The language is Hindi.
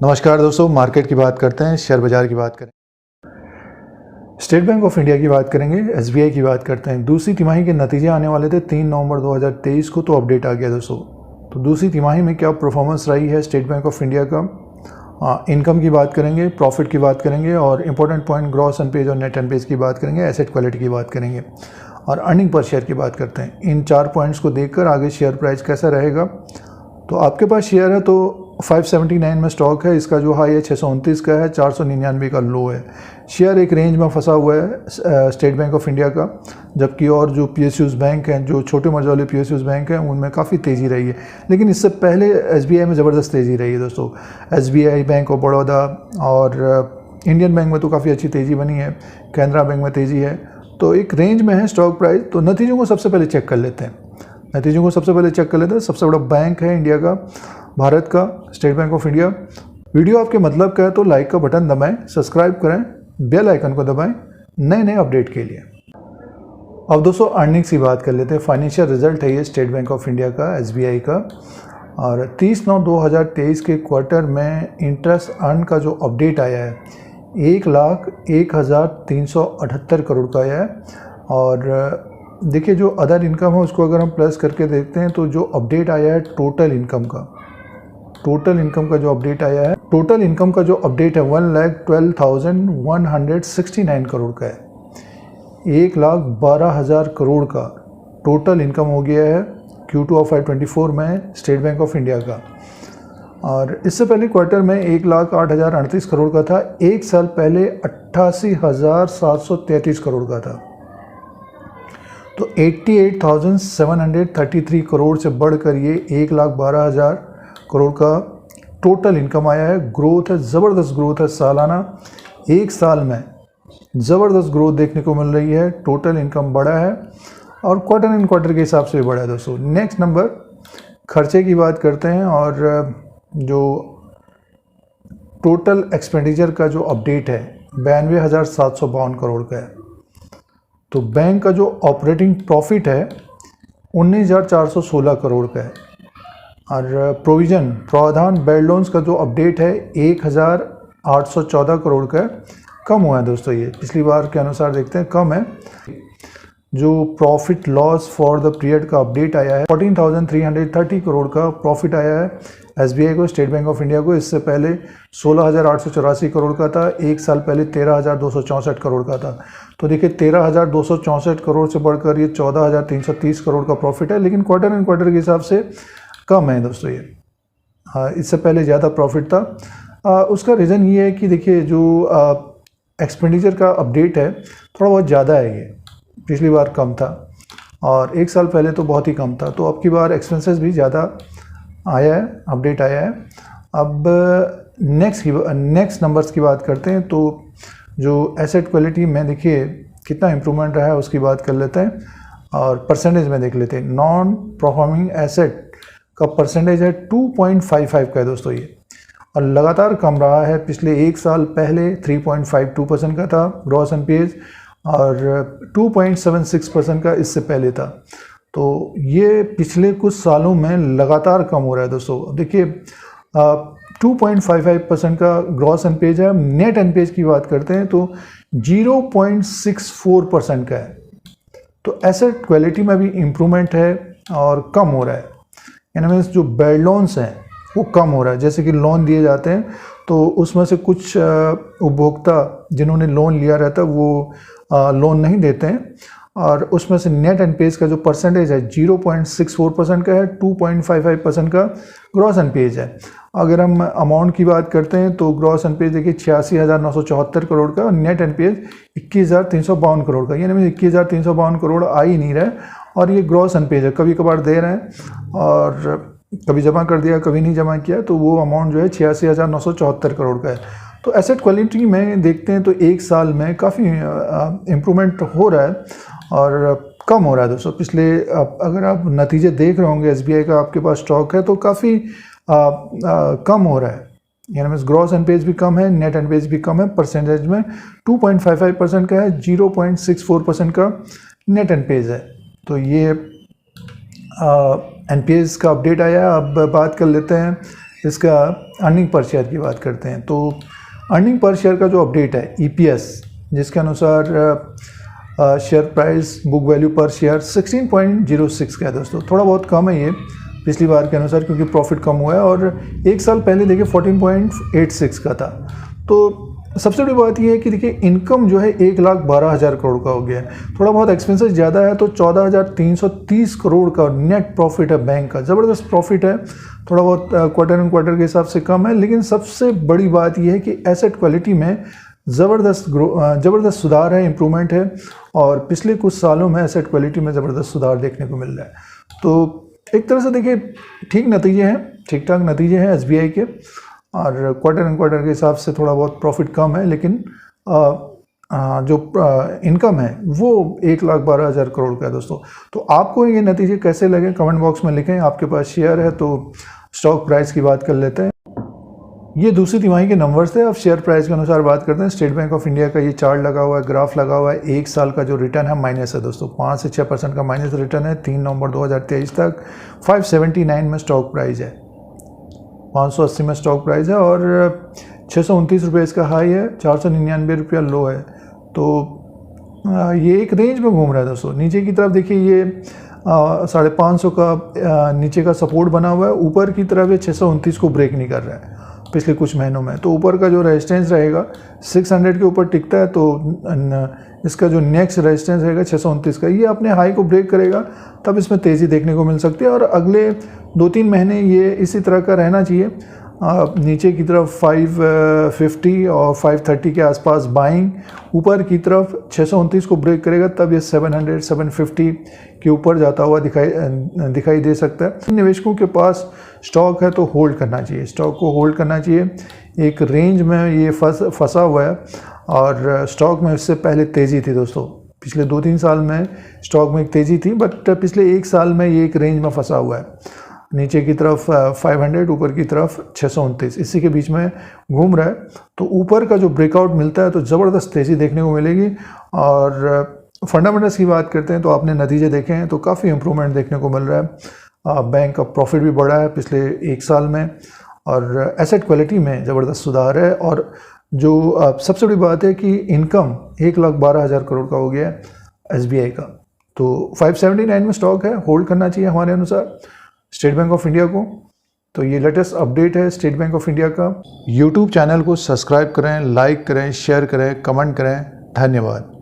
नमस्कार दोस्तों, मार्केट की बात करते हैं, शेयर बाजार की बात करें। स्टेट बैंक ऑफ इंडिया की बात करेंगे, एसबीआई की बात करते हैं। दूसरी तिमाही के नतीजे आने वाले थे 3 नवंबर 2023 को, तो अपडेट आ गया दोस्तों। तो दूसरी तिमाही में क्या परफॉर्मेंस रही है स्टेट बैंक ऑफ इंडिया का, इनकम की बात करेंगे, प्रॉफिट की बात करेंगे और इंपॉर्टेंट पॉइंट ग्रॉस एनपीए और नेट एनपीए की बात करेंगे, एसेट क्वालिटी की बात करेंगे और अर्निंग पर शेयर की बात करते हैं। इन 4 पॉइंट्स को देखकर आगे शेयर प्राइस कैसा रहेगा। तो आपके पास शेयर है तो 579 में स्टॉक है, इसका जो हाई है 629 का है, 499 का लो है। शेयर एक रेंज में फंसा हुआ है स्टेट बैंक ऑफ इंडिया का, जबकि और जो पीएसयूज़ बैंक हैं, जो छोटे मर्ज वाले पीएसयूज़ बैंक हैं, उनमें काफ़ी तेज़ी रही है। लेकिन इससे पहले एसबीआई में ज़बरदस्त तेज़ी रही है दोस्तों। एसबीआई, बैंक ऑफ बड़ौदा और इंडियन बैंक में तो काफ़ी अच्छी तेज़ी बनी है, कैनरा बैंक में तेज़ी है। तो एक रेंज में है स्टॉक प्राइस। तो नतीजों को सबसे पहले चेक कर लेते हैं। सबसे बड़ा बैंक है इंडिया का, भारत का, state bank of India. Video आपके मतलब का है तो लाइक का बटन दबाएं, सब्सक्राइब करें, बेल आइकन को दबाएं नए अपडेट के लिए। अब दोस्तों अर्निंग्स की बात कर लेते हैं। फाइनेंशियल रिजल्ट है ये स्टेट बैंक ऑफ इंडिया का, एसबीआई का। और 30/9/2023 के क्वार्टर में इंटरेस्ट अर्न का जो अपडेट आया है 1,01,378 करोड़ का आया है। और देखिए जो अदर इनकम है उसको अगर हम प्लस करके देखते हैं तो जो अपडेट आया है टोटल इनकम का जो अपडेट आया है, 1,12,169 करोड़ का है। 1,12,000 करोड़ का टोटल इनकम हो गया है Q2 ऑफ 2024 में स्टेट बैंक ऑफ इंडिया का। और इससे पहले क्वार्टर में 1,08,038 करोड़ का था। एक साल पहले 88,733 करोड़ का था। तो 88,733 करोड़ से बढ़कर ये 1,12,000 करोड़ का टोटल इनकम आया है। ग्रोथ है, ज़बरदस्त ग्रोथ है सालाना। एक साल में ज़बरदस्त ग्रोथ देखने को मिल रही है। टोटल इनकम बढ़ा है और क्वार्टर इन क्वार्टर के हिसाब से भी बढ़ा है दोस्तों। नेक्स्ट नंबर खर्चे की बात करते हैं और जो टोटल एक्सपेंडिचर का जो अपडेट है 92,752 करोड़ का है। तो बैंक का जो ऑपरेटिंग प्रॉफिट है 19,416 करोड़ का है। और प्रोविज़न प्रावधान बेड लोन्स का जो अपडेट है 1,814 करोड़ का है। कम हुआ है दोस्तों, ये पिछली बार के अनुसार देखते हैं कम है। जो profit loss for the period का अपडेट आया है 14,330 करोड़ का प्रॉफिट आया है एसबीआई को, स्टेट बैंक ऑफ इंडिया को। इससे पहले 16,884 करोड़ का था। एक साल पहले 13,264 करोड़ का था। तो देखिए 13,264 करोड़ से बढ़कर ये 14,330 करोड़ का प्रॉफिट है। लेकिन क्वार्टर इन क्वार्टर के हिसाब से कम है दोस्तों ये। हाँ, इससे पहले ज़्यादा प्रॉफिट था। उसका रीज़न ये है कि देखिए जो एक्सपेंडिचर का अपडेट है थोड़ा बहुत ज़्यादा है। ये पिछली बार कम था और एक साल पहले तो बहुत ही कम था। तो अब की बार एक्सपेंसेस भी ज़्यादा आया है, अपडेट आया है। अब नेक्स्ट नंबर्स की बात करते हैं। तो जो एसेट क्वालिटी में देखिए कितना इम्प्रूवमेंट रहा है उसकी बात कर लेते हैं और परसेंटेज में देख लेते हैं। नॉन परफॉर्मिंग एसेट का परसेंटेज है 2.55 का है दोस्तों ये, और लगातार कम रहा है। पिछले एक साल पहले 3.52% का था ग्रॉस एनपीएज और 2.76% का इससे पहले था। तो ये पिछले कुछ सालों में लगातार कम हो रहा है दोस्तों। देखिए 2.55% का ग्रॉस एनपीएज है। नेट एनपीएज की बात करते हैं तो 0.64% का है। तो एसेट क्वालिटी में भी इम्प्रूवमेंट है और कम हो रहा है। यानी जो बेड लोन्स हैं वो कम हो रहा है। जैसे कि लोन दिए जाते हैं तो उसमें से कुछ उपभोक्ता जिन्होंने लोन लिया रहता है वो लोन नहीं देते हैं, और उसमें से नेट एनपीएज का जो परसेंटेज है 0.64% का है। 2.55% का ग्रॉस एनपीएज है। अगर हम अमाउंट की बात करते हैं तो ग्रॉस एनपीएज देखिए 86,974 करोड़ का और नेट एनपीएज 21,352 करोड़ का। यानी 21,352 करोड़ आ ही नहीं रहा है और ये ग्रॉस एनपीएज है। कभी कभार दे रहे हैं और कभी जमा कर दिया, कभी नहीं जमा किया, तो वो अमाउंट जो है 86,974 करोड़ का है। तो एसेट क्वालिटी में देखते हैं तो एक साल में काफ़ी इम्प्रूवमेंट हो रहा है और कम हो रहा है दोस्तों। पिछले अगर आप नतीजे देख रहे होंगे एसबीआई का, आपके पास स्टॉक है तो काफ़ी कम हो रहा है। यानी मीन्स ग्रॉस एनपीएज भी कम है, नेट एनपीएज भी कम है। परसेंटेज में 2.55% का है, 0.64% का नेट एनपीएज है। तो ये एनपीएस का अपडेट आया। अब बात कर लेते हैं इसका अर्निंग पर शेयर की बात करते हैं तो अर्निंग पर शेयर का जो अपडेट है EPS, जिसके अनुसार शेयर प्राइस बुक वैल्यू पर शेयर 16.06 का है दोस्तों। थोड़ा बहुत कम है ये पिछली बार के अनुसार, क्योंकि प्रॉफिट कम हुआ है, और एक साल पहले देखिए 14.86 का था। तो सबसे बड़ी बात यह है कि देखिए इनकम जो है 1,12,000 करोड़ का हो गया है। थोड़ा बहुत एक्सपेंसेस ज़्यादा है तो 14,330 करोड़ का नेट प्रॉफिट है बैंक का। ज़बरदस्त प्रॉफिट है, थोड़ा बहुत क्वार्टर एंड क्वार्टर के हिसाब से कम है, लेकिन सबसे बड़ी बात यह है कि एसेट क्वालिटी में ज़बरदस्त सुधार है, इम्प्रूवमेंट है, और पिछले कुछ सालों में एसेट क्वालिटी में ज़बरदस्त सुधार देखने को मिल रहा है। तो एक तरह से देखिए ठीक नतीजे हैं, ठीक ठाक नतीजे हैं SBI के, और क्वार्टर एंड क्वार्टर के हिसाब से थोड़ा बहुत प्रॉफिट कम है, लेकिन जो इनकम है वो 1,12,000 करोड़ का है दोस्तों। तो आपको ये नतीजे कैसे लगे कमेंट बॉक्स में लिखें। आपके पास शेयर है तो स्टॉक प्राइस की बात कर लेते हैं। ये दूसरी तिमाही के नंबर्स थे। अब शेयर प्राइस के अनुसार बात करते हैं। स्टेट बैंक ऑफ इंडिया का ये चार्ट लगा हुआ है, ग्राफ लगा हुआ है। एक साल का जो रिटर्न है माइनस है दोस्तों, 5 से 6% का माइनस रिटर्न है 3 नवंबर 2023 तक। 579 में स्टॉक प्राइस है, 580 में स्टॉक प्राइस है, और 629 रुपये इसका हाई है, 499 रुपया लो है। तो ये एक रेंज में घूम रहा है दोस्तों। नीचे की तरफ देखिए ये 550 का नीचे का सपोर्ट बना हुआ है, ऊपर की तरफ ये 629 को ब्रेक नहीं कर रहा है पिछले कुछ महीनों में। तो ऊपर का जो रेजिस्टेंस रहेगा 600 के ऊपर टिकता है, तो इसका जो नेक्स्ट रेजिस्टेंस रहेगा 629 का, ये अपने हाई को ब्रेक करेगा तब इसमें तेज़ी देखने को मिल सकती है। और अगले 2-3 महीने ये इसी तरह का रहना चाहिए। नीचे की तरफ 550 और 530 के आसपास बाइंग, ऊपर की तरफ 629 को ब्रेक करेगा तब ये 700-750 के ऊपर जाता हुआ दिखाई दे सकता है। निवेशकों के पास स्टॉक है तो होल्ड करना चाहिए, स्टॉक को होल्ड करना चाहिए। एक रेंज में ये फंसा हुआ है, और स्टॉक में इससे पहले तेज़ी थी दोस्तों। पिछले 2-3 साल में स्टॉक में एक तेज़ी थी, बट पिछले 1 साल में ये एक रेंज में फंसा हुआ है। नीचे की तरफ 500, ऊपर की तरफ 629, इसी के बीच में घूम रहा है। तो ऊपर का जो ब्रेकआउट मिलता है तो ज़बरदस्त तेज़ी देखने को मिलेगी। और फंडामेंटल्स की बात करते हैं तो आपने नतीजे देखे हैं तो काफ़ी इम्प्रूवमेंट देखने को मिल रहा है। बैंक का प्रॉफिट भी बढ़ा है पिछले 1 साल में, और एसेट क्वालिटी में ज़बरदस्त सुधार है। और जो सबसे बड़ी बात है कि इनकम 1,12,000 करोड़ का हो गया है SBI का। तो 579 में स्टॉक है, होल्ड करना चाहिए हमारे अनुसार स्टेट बैंक ऑफ इंडिया को। तो ये लेटेस्ट अपडेट है स्टेट बैंक ऑफ इंडिया का। यूट्यूब चैनल को सब्सक्राइब करें, लाइक करें, शेयर करें, कमेंट करें। धन्यवाद।